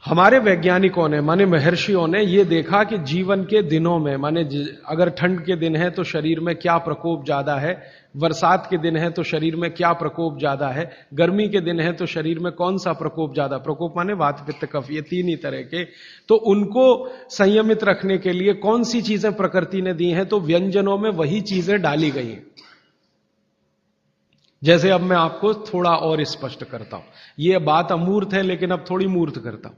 हमारे वैज्ञानिकों ने माने महर्षियों ने ये देखा कि जीवन के दिनों में माने अगर ठंड के दिन है तो शरीर में क्या प्रकोप ज्यादा है, बरसात के दिन है तो शरीर में क्या प्रकोप ज्यादा है, गर्मी के दिन है तो शरीर में कौन सा प्रकोप ज्यादा, प्रकोप माने वात पित्त कफ, ये तीन ही तरह के, तो उनको संयमित रखने के लिए कौन सी चीजें प्रकृति ने दी हैं, तो व्यंजनों में वही चीजें डाली गई हैं। जैसे अब मैं आपको थोड़ा और स्पष्ट करता हूं, यह बात अमूर्त है लेकिन अब थोड़ी मूर्त करता हूं।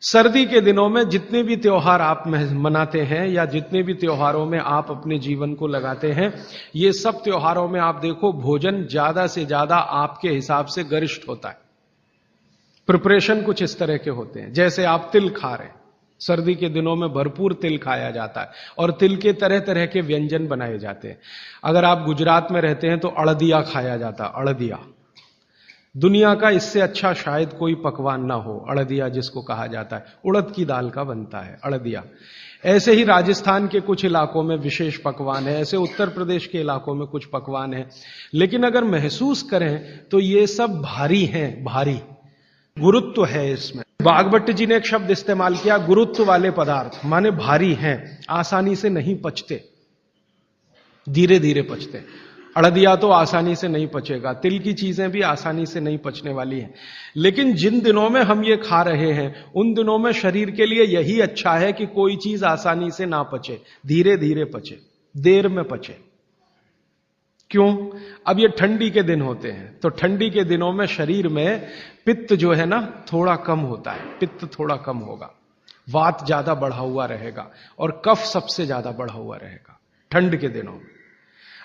सर्दी के दिनों में जितने भी त्योहार आप मनाते हैं या जितने भी त्योहारों में आप अपने जीवन को लगाते हैं, ये सब त्योहारों में आप देखो भोजन ज्यादा से ज्यादा आपके हिसाब से गरिष्ठ होता है। प्रिपरेशन कुछ इस तरह के होते हैं, जैसे आप तिल खा रहे हैं, सर्दी के दिनों में भरपूर तिल खाया जाता है और तिल के तरह तरह के व्यंजन बनाए जाते हैं। अगर आप गुजरात में रहते हैं तो अड़दिया खाया जाता है, अड़दिया। दुनिया का इससे अच्छा शायद कोई पकवान ना हो, अड़दिया जिसको कहा जाता है, उड़द की दाल का बनता है अड़दिया। ऐसे ही राजस्थान के कुछ इलाकों में विशेष पकवान है, ऐसे उत्तर प्रदेश के इलाकों में कुछ पकवान है। लेकिन अगर महसूस करें तो ये सब भारी हैं, भारी गुरुत्व है इसमें। बागभट्ट जी ने एक शब्द इस्तेमाल किया, गुरुत्व वाले पदार्थ, माने भारी हैं, आसानी से नहीं पचते, धीरे धीरे पचते। अड़दिया तो आसानी से नहीं पचेगा, तिल की चीजें भी आसानी से नहीं पचने वाली हैं। लेकिन जिन दिनों में हम ये खा रहे हैं उन दिनों में शरीर के लिए यही अच्छा है कि कोई चीज आसानी से ना पचे, धीरे धीरे पचे, देर में पचे। क्यों? अब ये ठंडी के दिन होते हैं तो ठंडी के दिनों में शरीर में पित्त जो है ना थोड़ा कम होता है, पित्त थोड़ा कम होगा, वात ज्यादा बढ़ा हुआ रहेगा और कफ सबसे ज्यादा बढ़ा हुआ रहेगा ठंड के दिनों में।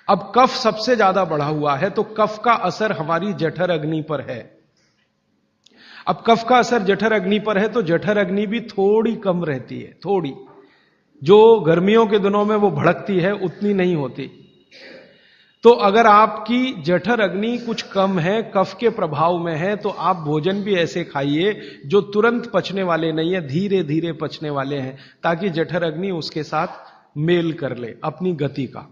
अब कफ सबसे ज्यादा बढ़ा हुआ है तो कफ का असर हमारी जठर अग्नि पर है। अब कफ का असर जठर अग्नि पर है तो जठर अग्नि भी थोड़ी कम रहती है, थोड़ी, जो गर्मियों के दिनों में वो भड़कती है उतनी नहीं होती। तो अगर आपकी जठर अग्नि कुछ कम है, कफ के प्रभाव में है, तो आप भोजन भी ऐसे खाइए जो तुरंत पचने वाले नहीं है, धीरे धीरे पचने वाले हैं, ताकि जठर अग्नि उसके साथ मेल कर ले अपनी गति का।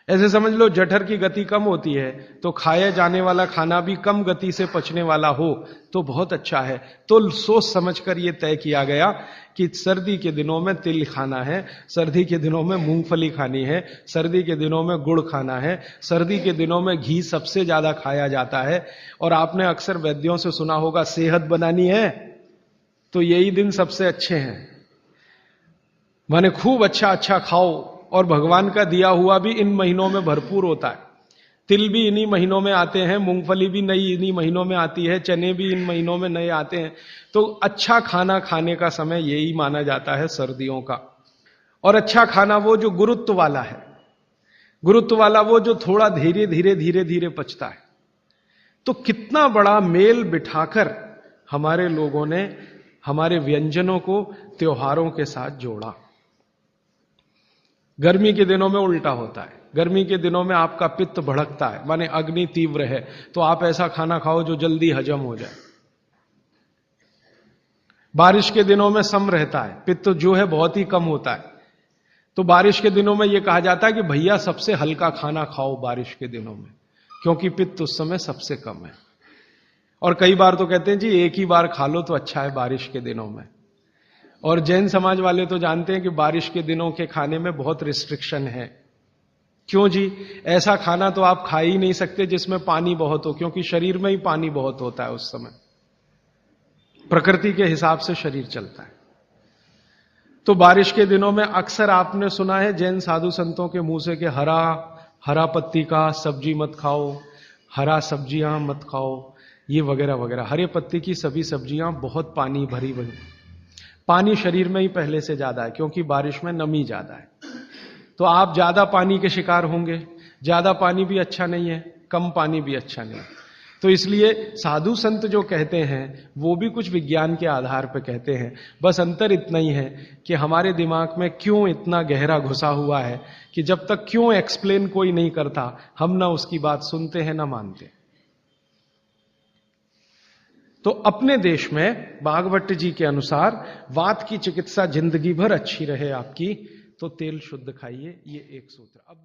ऐसे समझ लो जठर की गति कम होती है तो खाया जाने वाला खाना भी कम गति से पचने वाला हो तो बहुत अच्छा है। तो सोच समझकर यह तय किया गया कि सर्दी के दिनों में तिल खाना है, सर्दी के दिनों में मूंगफली खानी है, सर्दी के दिनों में गुड़ खाना है, सर्दी के दिनों में घी सबसे ज्यादा खाया जाता है। और आपने अक्सर वैद्यों से सुना होगा सेहत बनानी है तो यही दिन सबसे अच्छे हैं, माने खूब अच्छा अच्छा खाओ। और भगवान का दिया हुआ भी इन महीनों में भरपूर होता है। तिल भी इन्हीं महीनों में आते हैं, मूंगफली भी नई इन्हीं महीनों में आती है, चने भी इन महीनों में नए आते हैं। तो अच्छा खाना खाने का समय यही माना जाता है सर्दियों का। और अच्छा खाना वो जो गुरुत्व वाला है, गुरुत्व वाला वो जो थोड़ा धीरे धीरे धीरे धीरे पचता है। तो कितना बड़ा मेल बिठाकर हमारे लोगों ने हमारे व्यंजनों को त्योहारों के साथ जोड़ा। गर्मी के दिनों में उल्टा होता है, गर्मी के दिनों में आपका पित्त भड़कता है, माने अग्नि तीव्र है, तो आप ऐसा खाना खाओ जो जल्दी हजम हो जाए। बारिश के दिनों में सम रहता है, पित्त जो है बहुत ही कम होता है, तो बारिश के दिनों में यह कहा जाता है कि भैया सबसे हल्का खाना खाओ बारिश के दिनों में, क्योंकि पित्त उस समय सबसे कम है। और कई बार तो कहते हैं जी एक ही बार खा लो तो अच्छा है बारिश के दिनों में। और जैन समाज वाले तो जानते हैं कि बारिश के दिनों के खाने में बहुत रिस्ट्रिक्शन है। क्यों जी? ऐसा खाना तो आप खा ही नहीं सकते जिसमें पानी बहुत हो, क्योंकि शरीर में ही पानी बहुत होता है उस समय, प्रकृति के हिसाब से शरीर चलता है। तो बारिश के दिनों में अक्सर आपने सुना है जैन साधु संतों के मुंह से कि हरा पत्ती का सब्जी मत खाओ, हरा सब्जियां मत खाओ, ये वगैरह वगैरह। हरे पत्ती की सभी सब्जियां बहुत पानी भरी भरी, पानी शरीर में ही पहले से ज्यादा है क्योंकि बारिश में नमी ज्यादा है, तो आप ज्यादा पानी के शिकार होंगे। ज्यादा पानी भी अच्छा नहीं है, कम पानी भी अच्छा नहीं। तो इसलिए साधु संत जो कहते हैं वो भी कुछ विज्ञान के आधार पर कहते हैं। बस अंतर इतना ही है कि हमारे दिमाग में क्यों इतना गहरा घुसा हुआ है कि जब तक क्यों एक्सप्लेन कोई नहीं करता हम ना उसकी बात सुनते हैं ना मानते। तो अपने देश में बागभट्ट जी के अनुसार वात की चिकित्सा जिंदगी भर अच्छी रहे आपकी, तो तेल शुद्ध खाइए, ये एक सूत्र। अब